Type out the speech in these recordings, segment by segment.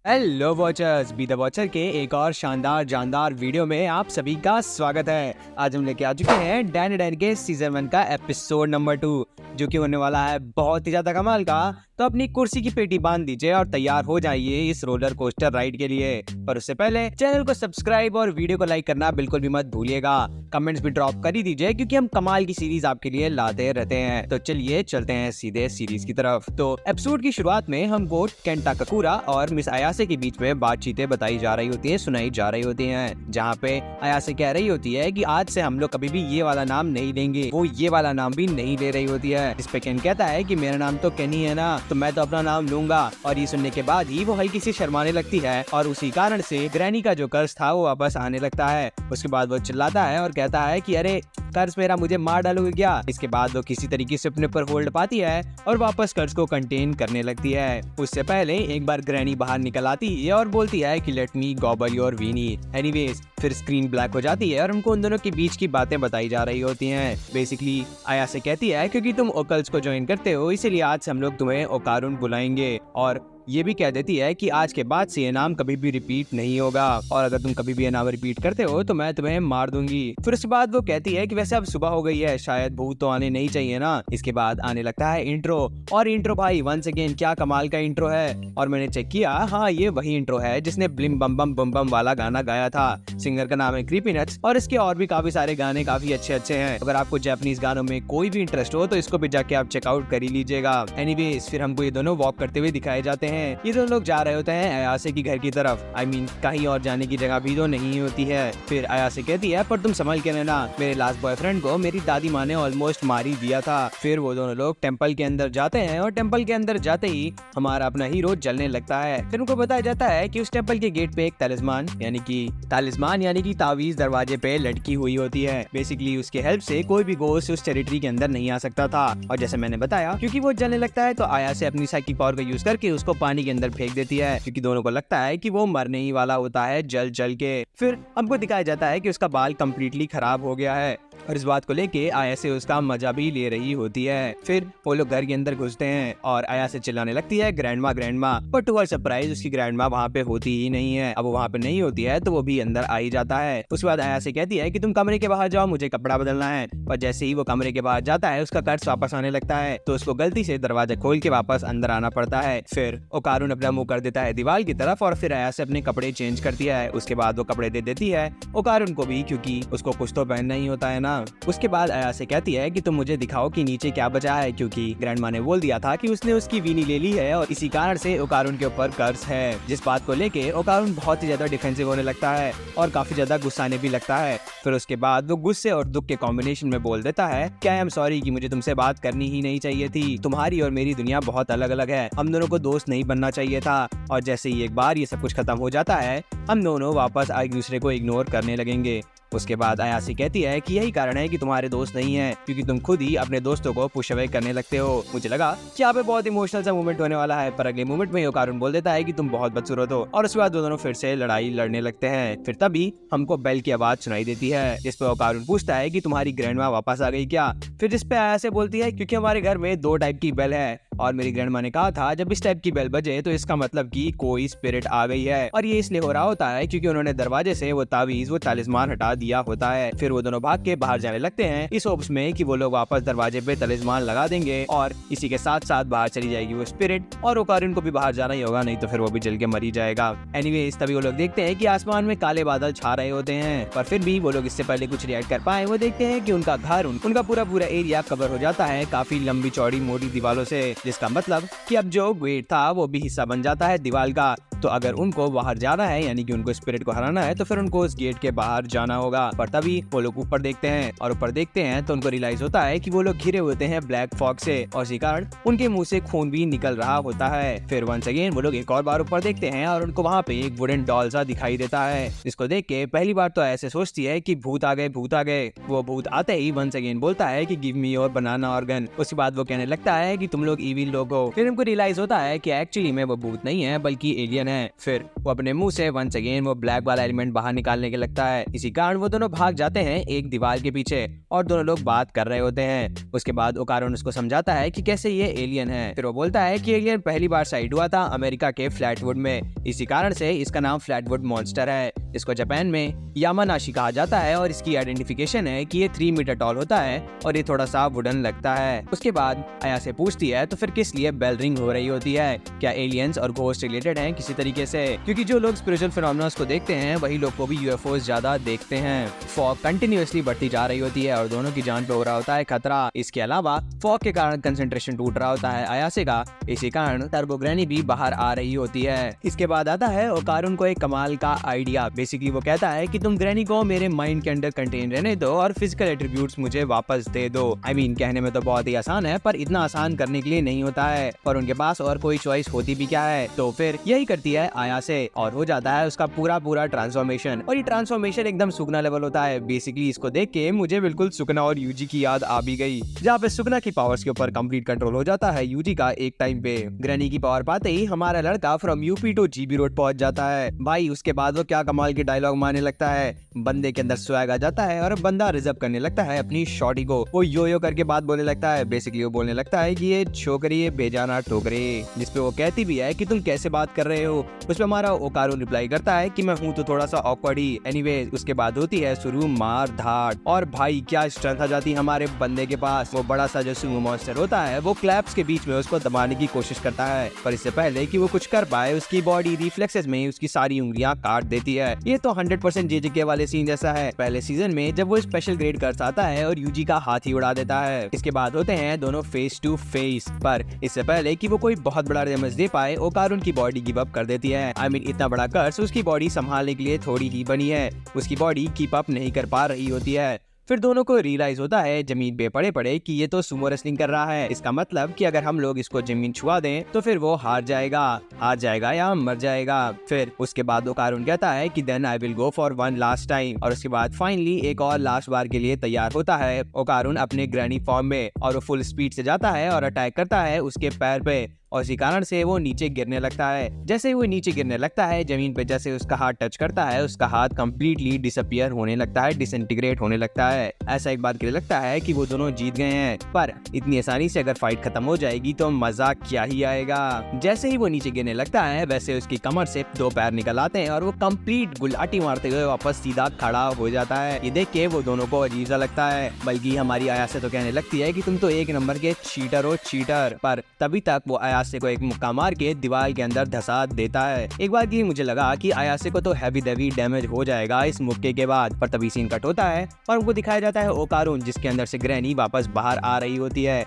Hello watchers, be the watcher के एक और शानदार जानदार वीडियो में आप सभी का स्वागत है। आज हम लेके आ चुके हैं डैन डैन के सीजन 1 का एपिसोड नंबर 2, जो कि होने वाला है बहुत ही ज्यादा कमाल का। तो अपनी कुर्सी की पेटी बांध दीजिए और तैयार हो जाइए इस रोलर कोस्टर राइड के लिए। पर उससे पहले चैनल को सब्सक्राइब और वीडियो को लाइक करना बिल्कुल भी मत भूलिएगा। कमेंट्स भी ड्रॉप कर ही दीजिए, क्योंकि हम कमाल की सीरीज आपके लिए लाते रहते हैं। तो चलिए चलते हैं सीधे सीरीज की तरफ। तो एपिसोड की शुरुआत में हमको केंटा ककूरा और मिस अयासे के बीच में बातचीतें बताई जा रही होती है, सुनाई जा रही होती हैं, जहाँ पे अयासे कह रही होती है कि आज से हम लोग कभी भी ये वाला नाम नहीं लेंगे। वो ये वाला नाम भी नहीं ले रही होती है। इस पे केन कहता है कि मेरा नाम तो केनी है ना, तो मैं तो अपना नाम लूंगा। और ये सुनने के बाद ही वो हल्की सी शर्माने लगती है और उसी कारण से ग्रैनी का जो कर्ज था वो वापस आने लगता है। उसके बाद वो चिल्लाता है और कहता है कि अरे कर्ज मेरा, मुझे मार डालोगे क्या। इसके बाद वो किसी तरीके से अपने पर होल्ड पाती है और वापस कर्ज को कंटेन करने लगती है। उससे पहले एक बार ग्रैनी बाहर निकल आती है और बोलती है कि let me gobble your weeny. Anyways फिर स्क्रीन ब्लैक हो जाती है और उनको उन दोनों के बीच की बातें बताई जा रही होती हैं। बेसिकली अयासे कहती है क्योंकि तुम ओकल्स को ज्वाइन करते हो, इसीलिए आज से हम लोग तुम्हें ओकारुन बुलाएंगे। और ये भी कह देती है कि आज के बाद से ये नाम कभी भी रिपीट नहीं होगा, और अगर तुम कभी भी ये नाम रिपीट करते हो तो मैं तुम्हें मार दूंगी। फिर उसके बाद वो कहती है कि वैसे अब सुबह हो गई है, शायद भूत तो आने नहीं चाहिए ना। इसके बाद आने लगता है इंट्रो, और इंट्रो भाई वंस अगेन क्या कमाल का इंट्रो है। और मैंने चेक किया, हाँ ये वही इंट्रो है जिसने ब्लिम बम बम बम बम वाला गाना गाया था। सिंगर का नाम है क्रीपी नट्स, और इसके और भी काफी सारे गाने काफी अच्छे अच्छे हैं। अगर आपको जापानीज गानों में कोई भी इंटरेस्ट हो तो इसको भी जाके आप चेकआउट कर ही लीजिएगा। एनीवेज फिर हमको ये दोनों वॉक करते हुए दिखाए जाते हैं। ये दोनों लोग जा रहे होते हैं अयासे की घर की तरफ। I mean, कहीं और जाने की जगह भी तो नहीं होती है। फिर अयासे कहती है पर तुम संभल के रहना, मेरे लास्ट बॉयफ्रेंड को मेरी दादी माँ ने ऑलमोस्ट मार ही दिया था। फिर वो दोनों लोग टेंपल के अंदर जाते हैं और टेंपल के अंदर जाते ही हमारा अपना हीरो जलने लगता है। फिर उनको बताया जाता है कि उस टेंपल के गेट पे एक तालिस्मान यानी कि तावीज दरवाजे पे लटकी हुई होती है। बेसिकली उसके हेल्प से कोई भी गोस्ट उस टेरिटरी के अंदर नहीं आ सकता था। और जैसे मैंने बताया, क्योंकि वो जलने लगता है तो अयासे अपनी साइकिक पावर का यूज करके उसको पानी के अंदर फेंक देती है, क्योंकि दोनों को लगता है कि वो मरने ही वाला होता है जल जल के। फिर हमको दिखाया जाता है कि उसका बाल कम्प्लीटली खराब हो गया है, और इस बात को लेके अयासे उसका मजा भी ले रही होती है। फिर वो लोग घर के अंदर घुसते हैं और अयासे चिल्लाने लगती है ग्रैंडमा ग्रैंडमा, पर टू हर सरप्राइज उसकी ग्रैंडमा वहाँ पे होती ही नहीं है। अब वो वहाँ पे नहीं होती है तो वो भी अंदर आ ही जाता है। उसके बाद अयासे कहती है कि तुम कमरे के बाहर जाओ, मुझे कपड़ा बदलना है। पर जैसे ही वो कमरे के बाहर जाता है उसका कर्ज वापस आने लगता है, तो उसको गलती से दरवाजा खोल के वापस अंदर आना पड़ता है। फिर ओकारुन अपना मुंह कर देता है दीवार की तरफ, और फिर अयासे अपने कपड़े चेंज करती है। उसके बाद वो कपड़े दे देती है ओकारुन को भी, क्योंकि उसको कुछ तो पहनना ही होता है ना। उसके बाद अयासे कहती है कि तुम मुझे दिखाओ कि नीचे क्या बचा है, क्योंकि ग्रैंडमा ने बोल दिया था कि उसने उसकी वीनी ले ली है और इसी कारण से ओकारुन के ऊपर कर्ज है। जिस बात को लेके ओकारुन बहुत ही ज्यादा डिफेंसिव होने लगता है और काफी ज्यादा गुस्साने भी लगता है। फिर उसके बाद वो गुस्से और दुख के कॉम्बिनेशन में बोल देता है कि आई एम सॉरी कि मुझे तुमसे बात करनी ही नहीं चाहिए थी। तुम्हारी और मेरी दुनिया बहुत अलग अलग है, हम दोनों को दोस्त नहीं बनना चाहिए था। और जैसे ही एक बार ये सब कुछ खत्म हो जाता है, हम दोनों वापस एक दूसरे को इग्नोर करने लगेंगे। उसके बाद अयासे कहती है कि यही कारण है कि तुम्हारे दोस्त नहीं है, क्योंकि तुम खुद ही अपने दोस्तों को पुश अवे करने लगते हो। मुझे लगा कि यहाँ पे बहुत इमोशनल सा मोमेंट होने वाला है, पर अगले मोमेंट में ओकारुन बोल देता है कि तुम बहुत बदसूरत हो, और उसके बाद दोनों फिर से लड़ाई लड़ने लगते हैं। फिर तभी हमको बेल की आवाज सुनाई देती है, जिस पे ओकारुन पूछता है कि तुम्हारी ग्रैंडमा वापस आ गई क्या। फिर जिस पे अयासे बोलती है क्योंकि हमारे घर में 2 टाइप की बेल है, और मेरी ग्रैंडमा ने कहा था जब इस टाइप की बेल बजे तो इसका मतलब कि कोई स्पिरिट आ गई है। और ये इसलिए हो रहा होता है क्योंकि उन्होंने दरवाजे से वो तावीज, वो तालिस्मान हटा दिया होता है। फिर वो दोनों भाग के बाहर जाने लगते हैं, इस होप्स में कि वो लोग वापस दरवाजे पे तालिस्मान लगा देंगे और इसी के साथ साथ बाहर चली जाएगी वो स्पिरिट, और ओकारुन को भी बाहर जाना ही होगा, नहीं तो फिर वो भी जल के मर ही जाएगा। एनीवेज तभी वो लोग देखते हैं कि आसमान में काले बादल छा रहे होते हैं, पर फिर भी वो लोग इससे पहले कुछ रिएक्ट कर पाए, वो देखते हैं कि उनका घर, उनका पूरा एरिया कवर हो जाता है काफी लंबी चौड़ी मोटी दीवारों से, जिसका मतलब कि अब जो गेट था वो भी हिस्सा बन जाता है दीवार का। तो अगर उनको बाहर जाना है, यानी कि उनको स्पिरिट को हराना है, तो फिर उनको उस गेट के बाहर जाना होगा। पर तभी वो लोग ऊपर देखते हैं, और ऊपर देखते हैं तो उनको रियलाइज होता है कि वो लोग घिरे होते हैं ब्लैक फॉग से, और इसी कारण उनके मुंह से खून भी निकल रहा होता है। फिर वंस अगेन वो लोग एक और बार ऊपर देखते हैं और उनको वहाँ पे एक वुडन डॉल सा दिखाई देता है, जिसको देख के पहली बार तो ऐसे सोचती है कि भूत आ गए भूत आ गए। वो भूत आते ही वंस अगेन बोलता है कि give me your banana organ. उसके बाद वो कहने लगता है कि तुम लोग इविल लोग हो। फिर हमको रियलाइज होता है कि एक्चुअली में वो भूत नहीं है बल्कि एलियन एलियन है। फिर वो अपने मुंह से वंस अगेन वो ब्लैक वाला एलिमेंट बाहर निकालने के लगता है। इसी कारण वो दोनों भाग जाते हैं एक दीवार के पीछे और दोनों लोग बात कर रहे होते हैं। उसके बाद ओकारुन उसको समझाता है कि कैसे ये एलियन है। फिर वो बोलता है कि एलियन पहली बार साइट हुआ था अमेरिका के फ्लैटवुड में, इसी कारण से इसका नाम फ्लैटवुड मॉन्स्टर है। इसको जापान में यामानाशी कहा जाता है और इसकी आइडेंटिफिकेशन है कि ये 3 मीटर टॉल होता है और ये थोड़ा सा वुडन लगता है। उसके बाद आया से पूछती है तो फिर किस लिए बेल रिंग हो रही होती है, क्या एलियंस और घोस्ट रिलेटेड हैं किसी तरीके से, क्योंकि जो लोग स्पिरिचुअल फिनोमेना को देखते हैं वही लोग को भी यूएफओस ज्यादा देखते हैं। फॉग कंटिन्यूअसली बढ़ती जा रही होती है और दोनों की जान पे हो रहा होता है खतरा। इसके अलावा फॉग के कारण कंसंट्रेशन टूट रहा होता है आयासे का, इसी कारण टर्बो ग्रैनी भी बाहर आ रही होती है। इसके बाद आता है ओकारुन को एक कमाल का आइडिया। बेसिकली वो कहता है कि तुम ग्रैनी को मेरे माइंड के अंदर कंटेन रहने दो और फिजिकल एट्रीब्यूट्स मुझे वापस दे दो। कहने में तो बहुत ही आसान है पर इतना आसान करने के लिए नहीं होता है, पर उनके पास और कोई चॉइस होती भी क्या है। तो फिर यही करती है आयासे और हो जाता है उसका पूरा ट्रांसफॉर्मेशन। और ये ट्रांसफॉर्मेशन एकदम सुकना लेवल होता है। बेसिकली इसको देख के मुझे बिल्कुल सुकना और यूजी की याद आ भी गई, जहाँ पे सुकना की पावर्स के ऊपर कंप्लीट कंट्रोल हो जाता है यूजी का एक टाइम पे। ग्रैनी की पावर पाते ही हमारा लड़का from UP two GB road पहुंच जाता है। भाई उसके बाद वो क्या कमाल के डायलॉग मारने लगता है, बंदे के अंदर स्वैग आ जाता है और बंदा रिजर्व करने लगता है अपनी शॉटी को। वो यो करके बात बोलने लगता है। बेसिकली वो बोलने लगता है कि ये छोकरी है बेजाना ठोकरे, जिसपे वो कहती भी है कि तुम कैसे बात कर रहे हो। उसपे हमारा ओकारुन रिप्लाई करता है कि मैं हूँ तो थोड़ा सा ऑकवर्ड ही। एनीवेज उसके बाद होती है शुरू मार धाड़ और भाई क्या स्ट्रेंथ आ जाती है हमारे बंदे के पास। वो बड़ा सा जो सुमो मॉन्स्टर होता है वो क्लैप्स के बीच में उसको दबाने की कोशिश करता है, पर इससे पहले कि वो कुछ कर पाए उसकी बॉडी रिफ्लेक्सेस में उसकी सारी उंगलियां काट देती है। ये तो 100% जेजेके वाले सीन जैसा है पहले सीजन में जब वो स्पेशल ग्रेड कर्स आता है और यूजी का हाथ ही उड़ा देता है। इसके बाद होते हैं दोनों फेस टू फेस, पर इससे पहले कि वो कोई बहुत बड़ा डैमेज दे पाए ओकारुन की बॉडी गिव अप कर देती है। इतना बड़ा कर्स उसकी बॉडी संभालने के लिए थोड़ी ही बनी है, उसकी बॉडी कीप अप नहीं कर पा रही होती है। फिर दोनों को रियलाइज होता है जमीन पे पड़े पड़े कि ये तो सुमो रेसलिंग कर रहा है। इसका मतलब कि अगर हम लोग इसको जमीन छुआ दें तो फिर वो हार जाएगा या मर जाएगा। फिर उसके बाद ओकारुन कहता है कि then I will go for one last time, और उसके बाद फाइनली एक और लास्ट बार के लिए तैयार होता है ओकारुन अपने ग्रैनी फॉर्म में, और वो फुल स्पीड से जाता है और अटैक करता है उसके पैर पे, और इसी कारण से वो नीचे गिरने लगता है। जैसे ही वो नीचे गिरने लगता है जमीन पे जैसे उसका हाथ टच करता है उसका हाथ कंप्लीटली डिसअपियर होने लगता है, डिसइंटीग्रेट होने लगता है। ऐसा एक बार के लिए लगता है कि वो दोनों जीत गए हैं, पर इतनी आसानी से अगर फाइट खत्म हो जाएगी तो मजा क्या ही आएगा। जैसे ही वो नीचे गिरने लगता है वैसे उसकी कमर से 2 पैर निकल आते हैं और वो कंप्लीट गुलाटी मारते हुए वापस सीधा खड़ा हो जाता है। ये देख के वो दोनों को अजीब सा लगता है, बल्कि हमारी आया से तो कहने लगती है कि तुम तो 1 नंबर के चीटर हो चीटर। पर तभी तक वो आयासे को एक मुक्का मार के दीवार के अंदर धसा देता है। एक बार की मुझे लगा कि आयासे को तो हैवी डैमेज हो जाएगा इस मुक्के के बाद, पर तभी सीन कट होता है और उनको दिखाया जाता है ओकारुन जिसके अंदर से ग्रैनी वापस बाहर आ रही होती है।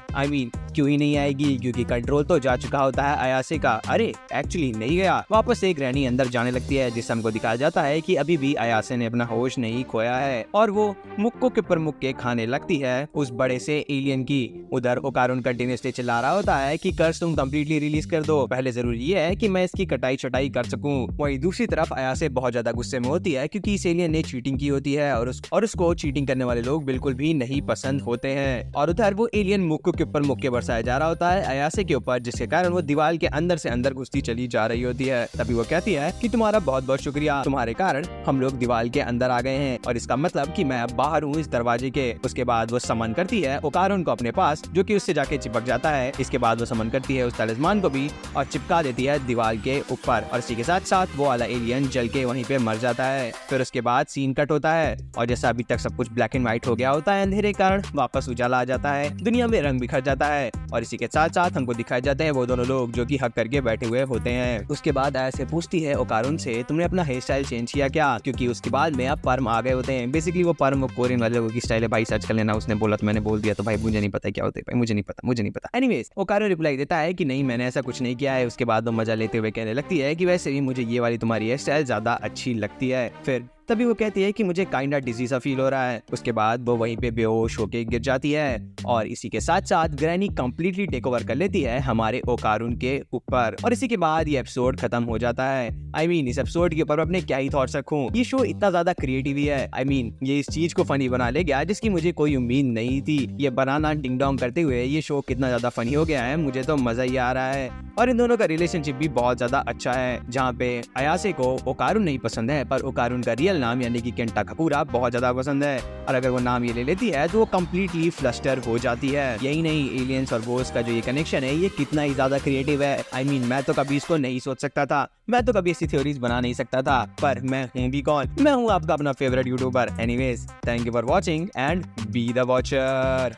क्यों ही नहीं आएगी, क्योंकि कंट्रोल तो जा चुका होता है आयासे का। अरे एक्चुअली नहीं गया, वापस से ग्रैनी अंदर जाने लगती है, जिससे हमको दिखाया जाता है कि अभी भी आयासे ने अपना होश नहीं खोया है और वो मुक्कों के ऊपर मुक्के खाने लगती है उस बड़े से एलियन की। उधर ओकारुन कंटिन्यूअसली चिल्ला रहा होता है कि कर्स तुम कंप्लीटली रिलीज कर दो, पहले जरूरी ये है कि मैं इसकी कटाई छटाई कर सकूं। वहीं दूसरी तरफ आयासे बहुत ज्यादा गुस्से में होती है क्योंकि इस एलियन ने चीटिंग की होती है और उसको चीटिंग करने वाले लोग बिल्कुल भी नहीं पसंद होते हैं। और उधर वो एलियन मुक्कों के ऊपर मुक्के बरसाया जा रहा होता है आयासे के ऊपर, जिसके कारण वो दीवार के अंदर से अंदर घुसती चली जा रही होती है। तभी वो कहती है कि तुम्हारा बहुत बहुत शुक्रिया, तुम्हारे कारण हम लोग दीवार के अंदर आ गए हैं और इसका मतलब कि मैं अब बाहर हूँ इस दरवाजे के। उसके बाद वो समन करती है ओकारुन को अपने पास, जो कि उससे जाके चिपक जाता है। इसके बाद वो समन करती है उस तलिस्मान को भी और चिपका देती है दीवार के ऊपर, और इसी के साथ साथ वो वाला एलियन जल के वहीं पे मर जाता है। फिर उसके बाद सीन कट होता है और जैसा अभी तक सब कुछ ब्लैक एंड व्हाइट हो गया होता है अंधेरे के कारण, वापस उजाला आ जाता है, दुनिया में रंग बिखर जाता है और इसी के साथ साथ हमको दिखाए जाते हैं वो दोनों लोग जो कि हक करके बैठे हुए होते हैं। उसके बाद ऐसे पूछती है ओकारुन से तुमने अपना हेयर स्टाइल चेंज किया क्या, क्योंकि उसके बाद में अब पर्म आ गए होते हैं। बेसिकली वो पर्म कोरियन वाले लोगों की स्टाइल है भाई, सर्च कर लेना। उसने बोला तो मैंने बोल दिया, तो भाई मुझे नहीं पता क्या होता है, भाई मुझे नहीं पता। एनीवेज ओकारुन रिप्लाई देता है कि नहीं मैंने ऐसा कुछ नहीं किया है। उसके बाद वो मजा लेते हुए कहने लगती है कि वैसे भी मुझे ये वाली तुम्हारी हेयर स्टाइल ज्यादा अच्छी लगती है। फिर तभी वो कहती है कि मुझे काइंडा डिजी सा फील हो रहा है। उसके बाद वो वहीं पे बेहोश होके गिर जाती है और इसी के साथ साथ ग्रैनी कंप्लीटली टेक ओवर कर लेती है हमारे ओकारुन के ऊपर। और इसी के बाद ये एपिसोड खत्म हो जाता है। इस एपिसोड के ऊपर अपने क्या ही थॉट्स रखूं। ये शो इतना ज्यादा क्रिएटिव है। ये इस चीज को फनी बना ले गया जिसकी मुझे कोई उम्मीद नहीं थी। ये बनाना डिंग डोंग करते हुए ये शो कितना ज्यादा फनी हो गया है, मुझे तो मजा ही आ रहा है। और इन दोनों का रिलेशनशिप भी बहुत ज्यादा अच्छा है, जहाँ पे अयासे को ओकारुन नहीं पसंद है पर ओकारुन का रियल नाम यानी कि केंटा काकुरा बहुत ज्यादा पसंद है। और अगर वो नाम ये ले लेती है तो वो कम्प्लीटली फ्लस्टर हो जाती है। यही नहीं, एलियंस और बोस का जो ये कनेक्शन है ये कितना ही ज्यादा क्रिएटिव है। मैं तो कभी इसको नहीं सोच सकता था, मैं तो कभी ऐसी थ्योरीज बना नहीं सकता था। पर मैं हूँ भी कौन, मैं हूँ आपका अपना favourite YouTuber. Anyways, thank you for watching and be the watcher.